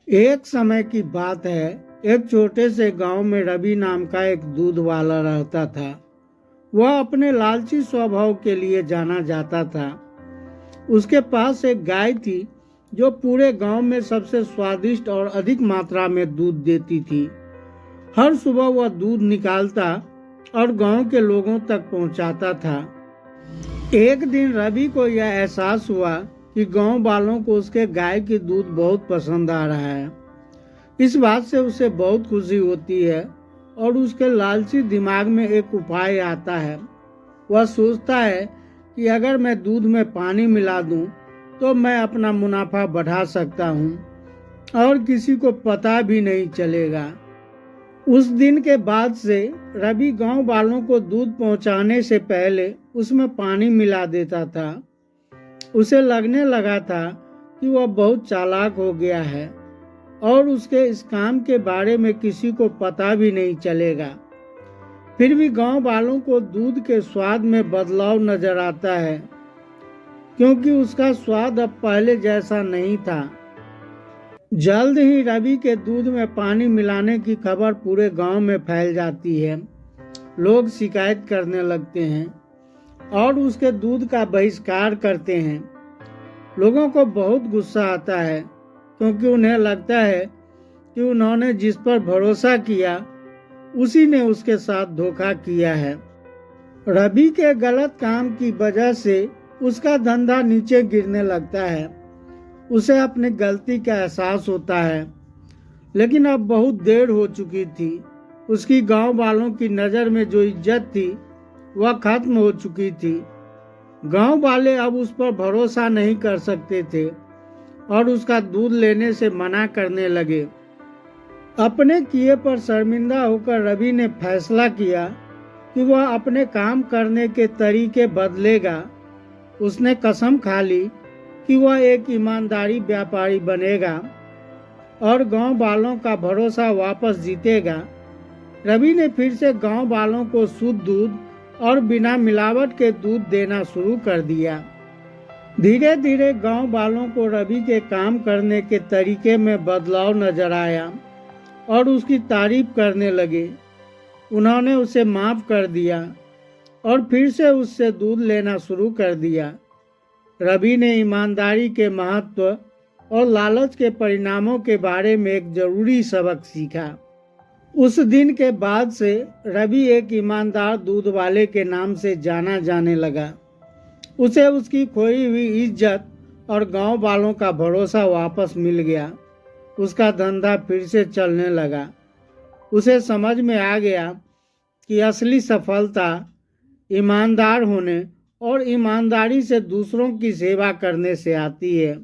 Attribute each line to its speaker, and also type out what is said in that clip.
Speaker 1: एक समय की बात है। एक छोटे से गांव में रवि नाम का एक दूध वाला रहता था। वह अपने लालची स्वभाव के लिए जाना जाता था। उसके पास एक गाय थी जो पूरे गांव में सबसे स्वादिष्ट और अधिक मात्रा में दूध देती थी। हर सुबह वह दूध निकालता और गांव के लोगों तक पहुंचाता था। एक दिन रवि को यह एहसास हुआ कि गांव वालों को उसके गाय की दूध बहुत पसंद आ रहा है। इस बात से उसे बहुत खुशी होती है और उसके लालची दिमाग में एक उपाय आता है। वह सोचता है कि अगर मैं दूध में पानी मिला दूं तो मैं अपना मुनाफा बढ़ा सकता हूं और किसी को पता भी नहीं चलेगा। उस दिन के बाद से रवि गांव वालों को दूध पहुंचाने से पहले उसमें पानी मिला देता था। उसे लगने लगा था कि वह बहुत चालाक हो गया है और उसके इस काम के बारे में किसी को पता भी नहीं चलेगा। फिर भी गांव वालों को दूध के स्वाद में बदलाव नजर आता है, क्योंकि उसका स्वाद अब पहले जैसा नहीं था। जल्द ही रवि के दूध में पानी मिलाने की खबर पूरे गांव में फैल जाती है। लोग शिकायत करने लगते हैं और उसके दूध का बहिष्कार करते हैं। लोगों को बहुत गुस्सा आता है, क्योंकि उन्हें लगता है कि उन्होंने जिस पर भरोसा किया उसी ने उसके साथ धोखा किया है। रवि के गलत काम की वजह से उसका धंधा नीचे गिरने लगता है। उसे अपनी गलती का एहसास होता है, लेकिन अब बहुत देर हो चुकी थी। उसकी गांव वालों की नज़र में जो इज्जत थी वह खत्म हो चुकी थी। गांव वाले अब उस पर भरोसा नहीं कर सकते थे और उसका दूध लेने से मना करने लगे। अपने किए पर शर्मिंदा होकर रवि ने फैसला किया कि वह अपने काम करने के तरीके बदलेगा। उसने कसम खा ली कि वह एक ईमानदारी व्यापारी बनेगा और गांव वालों का भरोसा वापस जीतेगा। रवि ने फिर से गांव वालों को शुद्ध दूध और बिना मिलावट के दूध देना शुरू कर दिया। धीरे धीरे गांव वालों को रवि के काम करने के तरीके में बदलाव नजर आया और उसकी तारीफ करने लगे। उन्होंने उसे माफ कर दिया और फिर से उससे दूध लेना शुरू कर दिया। रवि ने ईमानदारी के महत्व और लालच के परिणामों के बारे में एक जरूरी सबक सीखा। उस दिन के बाद से रवि एक ईमानदार दूध वाले के नाम से जाना जाने लगा। उसे उसकी खोई हुई इज्जत और गांव वालों का भरोसा वापस मिल गया। उसका धंधा फिर से चलने लगा। उसे समझ में आ गया कि असली सफलता ईमानदार होने और ईमानदारी से दूसरों की सेवा करने से आती है।